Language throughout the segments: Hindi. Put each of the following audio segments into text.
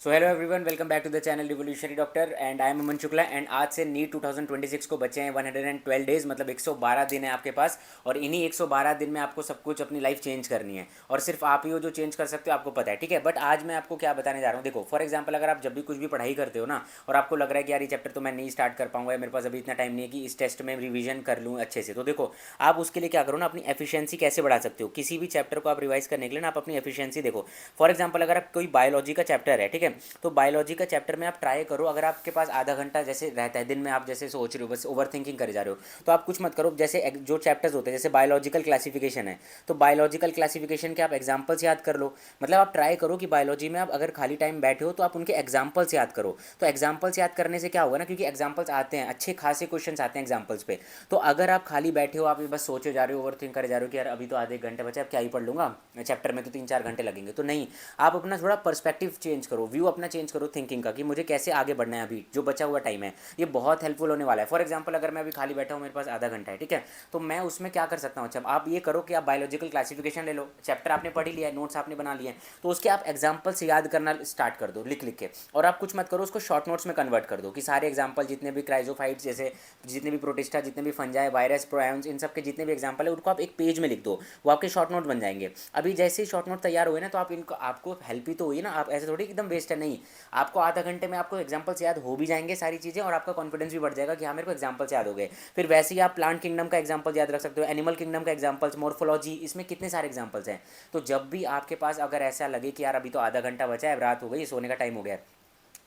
So hello everyone, welcome back to the channel revolutionary doctor and I am Aman Shukla. And आज से नीट 2026 को बचे हैं 112 डेज, मतलब 112 दिन है आपके पास। और इन्हीं 112 दिन में आपको सब कुछ अपनी लाइफ चेंज करनी है, और सिर्फ आप ही हो जो चेंज कर सकते हो, आपको पता है, ठीक है। बट आज मैं आपको क्या बताने जा रहा हूँ, देखो फॉर एग्जाम्पल, अगर आप जब भी कुछ भी पढ़ाई करते हो ना, और आपको लग रहा है कि यार ये चैप्टर तो मैं नहीं स्टार्ट कर पाऊंगा, मेरे पास अभी इतना टाइम नहीं है कि इस टेस्ट में रिवीजन कर लूँ अच्छे से, तो देखो आप उसके लिए क्या करो ना, अपनी एफिशिएंसी कैसे बढ़ा सकते हो। किसी भी चैप्टर को आप रिवाइज करने के लिए ना आप अपनी एफिशिएंसी देखो। फॉर एग्जाम्पल, अगर आप कोई बायोलॉजी का चैप्टर है, ठीक है, तो बायोलॉजी का चैप्टर में आप ट्राई करो, अगर आपके पास आधा घंटा जैसे रहता है दिन में, आप जैसे सोच रहे हो, बस ओवर थिंकिंग करे जा रहे हो, तो आप कुछ मत करो। जैसे जो चैप्टर्स होते हैं, जैसे बायोलॉजिकल क्लासिफिकेशन है, तो बायोलॉजिकल क्लासिफिकेशन के आप एग्जाम्पल्स याद कर लो। मतलब आप ट्राई करो कि बायोलॉजी में आप अगर खाली टाइम बैठे हो तो आप उनके एग्जाम्पल्स याद करो। तो एग्जाम्पल्स याद करने से क्या होगा ना, क्योंकि एग्जाम्पल्स आते हैं, अच्छे खासे क्वेश्चन आते हैं एग्जाम्पल्स पे। तो अगर आप खाली बैठे हो, आप ये बस सोचे जा रहे हो, ओवर थिंक करे जा रहे हो कि यार अभी तो आधे घंटे बचे, अब क्या ही पढ़ लूंगा, चैप्टर में तो 3-4 घंटे लगेंगे, तो नहीं। आप अपना थोड़ा पर्सपेक्टिव चेंज करो, व्यू अपना चेंज करो थिंकिंग का, कि मुझे कैसे आगे बढ़ना है, अभी जो बचा हुआ टाइम है ये बहुत हेल्पफुल होने वाला है। फॉर एग्जाम्पल, अगर मैं अभी खाली बैठा हूँ, मेरे पास आधा घंटा है, ठीक है, तो मैं उसमें क्या कर सकता हूँ। अच्छा, आप ये करो कि आप बायोलॉजिकल क्लासिफिकेशन ले लो, चैप्टर आपने पढ़ ही लिया है, नोट्स आपने बना लिए हैं, तो उसके आप एग्जाम्पल्स याद करना स्टार्ट कर दो, लिख लिख के। और आप कुछ मत करो, उसको शॉर्ट नोट्स में कन्वर्ट कर दो, कि सारे एग्जाम्पल जितने भी क्राइजोफाइट्स, जैसे जितने भी प्रोटिस्टा, जितने भी फंजाई, वायरस, प्रोआयंस, इन सब के जितने भी एग्जाम्पल है, उनको आप एक पेज में लिख दो, वो आपके शॉर्ट नोट बन जाएंगे। अभी जैसे ही शॉर्ट नोट तैयार हुए ना, तो आप इनको, आपको हेल्प ही तो हुई ना, आप ऐसे थोड़ी एकदम वेस्ट है, नहीं। आपको आधा घंटे में आपको एग्जाम्पल्स याद हो भी जाएंगे सारी चीज़ें, और आपका कॉन्फिडेंस भी बढ़ जाएगा कि हाँ मेरे को एग्जाम्पल्स याद हो गए। फिर वैसे ही आप प्लांट किंगडम का एग्जाम्पल याद रख सकते हो, एनिमल किंगडम का एग्जाम्पल्स, मॉर्फोलॉजी, इसमें कितने सारे एग्जाम्पल्स हैं। तो जब भी आपके पास अगर ऐसा लगे कि यार अभी तो आधा घंटा बचा है, रात हो गई, सोने का टाइम हो गया है,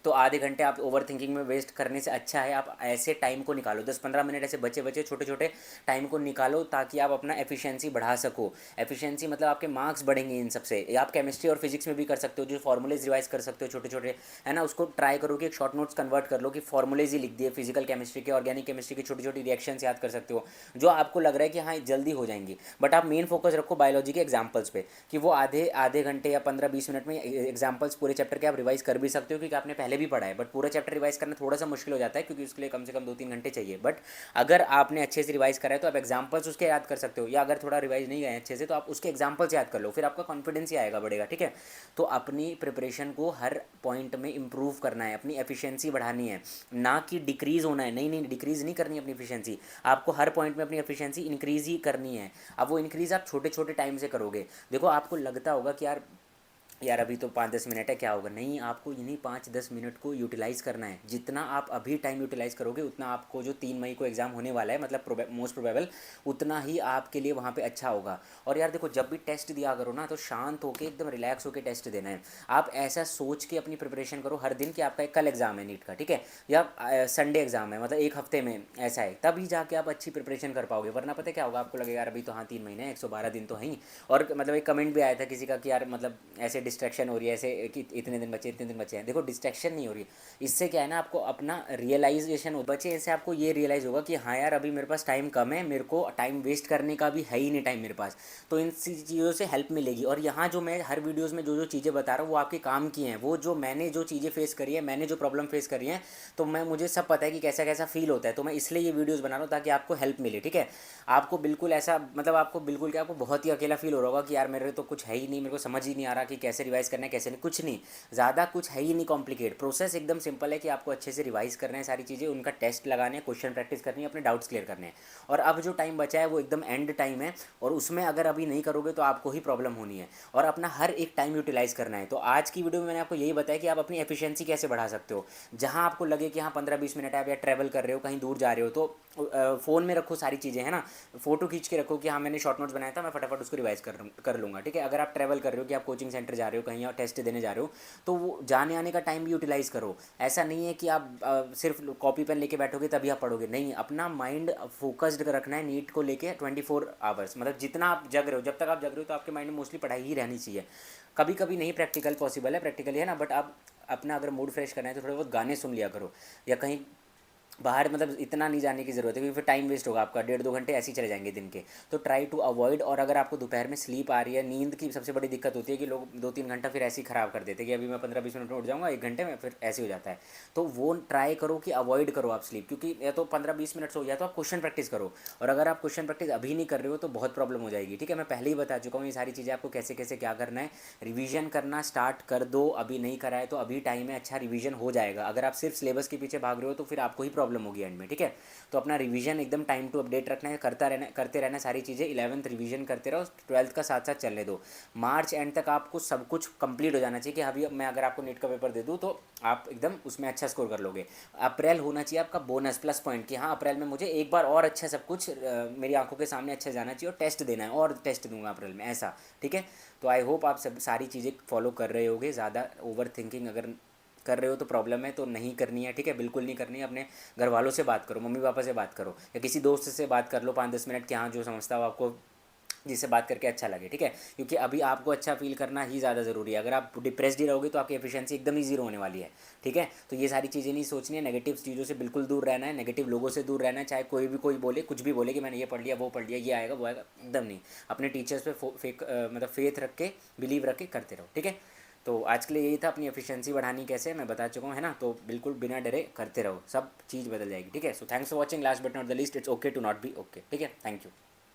तो आधे घंटे आप ओवर थिंकिंग में वेस्ट करने से अच्छा है आप ऐसे टाइम को निकालो, 10-15 मिनट ऐसे बचे बचे छोटे छोटे टाइम को निकालो, ताकि आप अपना एफिशिएंसी बढ़ा सको। एफिशिएंसी मतलब आपके मार्क्स बढ़ेंगे इन सबसे। आप केमिस्ट्री और फिजिक्स में भी कर सकते हो, जो फार्मूलेज रिवाइज कर सकते हो छोटे छोटे, है ना, उसको ट्राई करो कि एक शॉर्ट नोट्स कन्वर्ट कर लो, कि फॉर्मूलेज ही लिख दिए, फिजिकल केमिस्ट्री के, ऑर्गेनिक केमिस्ट्री की छोटी छोटी रिएक्शंस याद कर सकते हो, जो आपको लग रहा है कि हाँ जल्दी हो जाएंगी। बट आप मेन फोकस रखो बायोलॉजी के एग्जाम्पल्स पे, कि वो आधे आधे घंटे या 15-20 मिनट में एग्जाम्पल्स पूरे चैप्टर के आप रिवाइज कर भी सकते हो, क्योंकि आपने पहले भी पढ़ा है। बट पूरा चैप्टर रिवाइज करना थोड़ा सा मुश्किल हो जाता है, क्योंकि उसके लिए कम से कम 2-3 घंटे चाहिए। बट अगर आपने अच्छे से रिवाइज करा है तो आप एग्जाम्पल्स उसके याद कर सकते हो, या अगर थोड़ा रिवाइज नहीं गए अच्छे से तो आप उसके एग्जाम्पल्स याद कर लो, फिर आपका कॉन्फिडेंस ही आएगा, बढ़ेगा, ठीक है। तो अपनी प्रिपरेशन को हर पॉइंट में इंप्रूव करना है, अपनी एफिशिएंसी बढ़ानी है, ना कि डिक्रीज़ होना है। नहीं नहीं, डिक्रीज़ नहीं करनी अपनी एफिशिएंसी, आपको हर पॉइंट में अपनी एफिशिएंसी इंक्रीज़ ही करनी है। अब वो इंक्रीज़ आप छोटे छोटे टाइम से करोगे। देखो आपको लगता होगा कि यार अभी तो 5-10 मिनट है, क्या होगा, नहीं, आपको इन्हीं 5-10 मिनट को यूटिलाइज़ करना है। जितना आप अभी टाइम यूटिलाइज़ करोगे, उतना आपको जो 3 मई को एग्ज़ाम होने वाला है, मतलब मोस्ट प्रोबेबल, उतना ही आपके लिए वहाँ पे अच्छा होगा। और यार देखो, जब भी टेस्ट दिया करो ना, तो शांत होकर एकदम रिलैक्स होकर टेस्ट देना है। आप ऐसा सोच के अपनी प्रिपरेशन करो हर दिन कि आपका एक कल एग्ज़ाम है नीट का, ठीक है, या संडे एग्ज़ाम है, मतलब एक हफ्ते में ऐसा है, तभी जाके आप अच्छी प्रिपरेशन कर पाओगे। वरना पता है क्या होगा, आपको लगेगा यार अभी तो हाँ 3 महीने, 112 दिन तो हैं ही। और मतलब एक कमेंट भी आया था किसी का कि यार मतलब ऐसे डिस्ट्रैक्शन हो रही है, ऐसे कि इतने दिन बचे, इतने दिन बचे हैं। देखो डिस्ट्रैक्शन नहीं हो रही, इससे क्या है ना, आपको अपना रियलाइजेशन हो बचे, इससे आपको ये रियलाइज़ होगा कि हाँ यार अभी मेरे पास टाइम कम है, मेरे को टाइम वेस्ट करने का भी है ही नहीं टाइम मेरे पास। तो इन चीज़ों से हेल्प मिलेगी। और यहाँ जो मैं हर वीडियोज़ में जो जो चीज़ें बता रहा हूँ वो आपके काम की हैं, वो जो मैंने जो चीज़ें फेस करी है, मैंने जो प्रॉब्लम फेस करी है, तो मैं मुझे सब पता है कि कैसा कैसा फील होता है। तो मैं इसलिए ये वीडियोज़ बना रहा हूँ ताकि आपको हेल्प मिले, ठीक है। आपको बिल्कुल ऐसा, मतलब आपको बिल्कुल क्या, आपको बहुत ही अकेला फील हो रहा होगा कि यार मेरे तो कुछ है ही नहीं, मेरे को समझ ही नहीं आ रहा कि कैसे रिवाइज़ करना है, कैसे नहीं, कुछ नहीं, ज़्यादा कुछ है ही नहीं कॉम्प्लिकेट। प्रोसेस एकदम सिंपल है कि आपको अच्छे से रिवाइज़ करना है सारी चीज़ें, उनका टेस्ट लगाने हैं, क्वेश्चन प्रैक्टिस करनी है, अपने डाउट्स क्लियर करने हैं। और अब जो टाइम बचा है वो एकदम एंड टाइम है, और उसमें अगर अभी नहीं करोगे तो आपको ही प्रॉब्लम होनी है। और अपना हर एक टाइम यूटिलाइज़ करना है। तो आज की वीडियो में मैंने आपको यही बताया कि आप अपनी एफिशिएंसी कैसे बढ़ा सकते हो। जहाँ आपको लगे कि हाँ 15-20 मिनट है, आप या ट्रैवल कर रहे हो, कहीं दूर जा रहे हो, तो फ़ोन में रखो सारी चीज़ें, है ना, फ़ोटो खींच के रखो कि हाँ मैंने शॉर्ट नोट्स बनाया था, मैं फटाफट उसको रिवाइज कर लूँगा, ठीक है। अगर आप ट्रैवल कर रहे हो, कि आप कोचिंग सेंटर जा रहे हो, कहीं और टेस्ट देने जा रहे हो, तो वो जाने आने का टाइम भी यूटिलाइज़ करो। ऐसा नहीं है कि आप सिर्फ कॉपी पेन लेके बैठोगे तभी आप पढ़ोगे, नहीं, अपना माइंड फोकस्ड रखना है नीट को लेके 24 आवर्स, मतलब जितना आप जग रहे हो, जब तक आप जग रहे हो तो आपके माइंड में मोस्टली पढ़ाई ही रहनी चाहिए। कभी कभी नहीं प्रैक्टिकल पॉसिबल है, प्रैक्टिकली है ना, बट आप अपना अगर मूड फ्रेश करना है तो थोड़े बहुत गाने सुन लिया करो, या कहीं बाहर मतलब इतना नहीं जाने की ज़रूरत है, क्योंकि फिर टाइम वेस्ट होगा आपका, 1.5-2 घंटे ऐसे ही चले जाएंगे दिन के। तो ट्राई टू अवॉइड। और अगर आपको दोपहर में स्लीप आ रही है, नींद की सबसे बड़ी दिक्कत होती है कि लोग 2-3 घंटा फिर ऐसे ही ख़राब कर देते हैं कि अभी मैं 15-20 मिनट में उठ जाऊँगा, 1 घंटे में, फिर ऐसे हो जाता है। तो वो ट्राई करो कि अवॉइड करो आप स्लीप, क्योंकि या तो 15-20 मिनट सो, या तो आप क्वेश्चन प्रैक्टिस करो। और अगर आप क्वेश्चन प्रैक्टिस अभी नहीं कर रहे हो तो बहुत प्रॉब्लम हो जाएगी, ठीक है। मैं पहले ही बता चुका हूँ ये सारी चीज़ें आपको कैसे कैसे क्या करना है। रिवीजन करना स्टार्ट कर दो, अभी नहीं करा है तो अभी टाइम है, अच्छा रिवीजन हो जाएगा। अगर आप सिर्फ सिलेबस के पीछे भाग रहे हो तो फिर आपको ही प्रॉब्लम होगी एंड में, ठीक है। तो अपना रिवीजन एकदम टाइम टू अपडेट रखना है, करते रहना सारी चीज़ें। 11th रिवीजन करते रहो, 12th का साथ साथ चलने दो। मार्च एंड तक आपको सब कुछ कंप्लीट हो जाना चाहिए कि अभी मैं अगर आपको नीट का पेपर दे दूँ तो आप एकदम उसमें अच्छा स्कोर कर लोगे। अप्रैल होना चाहिए आपका बोनस प्लस पॉइंट, कि हाँ अप्रैल में मुझे एक बार और अच्छा सब कुछ मेरी आंखों के सामने अच्छा जाना चाहिए, और टेस्ट देना है और टेस्ट दूंगा अप्रैल में, ऐसा, ठीक है। तो आई होप आप सब सारी चीज़ें फॉलो कर रहे होगे। ज़्यादा ओवर थिंकिंग अगर कर रहे हो तो प्रॉब्लम है, तो नहीं करनी है, ठीक है, बिल्कुल नहीं करनी है। अपने घर वालों से बात करो, मम्मी पापा से बात करो, या किसी दोस्त से बात कर लो 5-10 मिनट, कि हाँ जो समझता हो आपको, जिससे बात करके अच्छा लगे, ठीक है। क्योंकि अभी आपको अच्छा फील करना ही ज़्यादा ज़रूरी है। अगर आप डिप्रेस्ड ही रहोगे तो आपकी एफिशिएंसी एकदम ही जीरो होने वाली है, ठीक है। तो ये सारी चीज़ें नहीं सोचनी है, नेगेटिव चीज़ों से बिल्कुल दूर रहना है, नेगेटिव लोगों से दूर रहना है। चाहे कोई बोले, कुछ भी बोले कि मैंने ये पढ़ लिया वो पढ़ लिया, ये आएगा वो आएगा, एकदम नहीं। अपने टीचर्स पे मतलब फेथ रख के, बिलीव रख के करते रहो, ठीक है। तो आज के लिए यही था, अपनी एफिशिएंसी बढ़ानी कैसे मैं बता चुका हूँ, है ना। तो बिल्कुल बिना डरे करते रहो, सब चीज़ बदल जाएगी, ठीक है। So thanks for watching. Last but not the least, it's okay to not be okay, ठीक है। Thank you.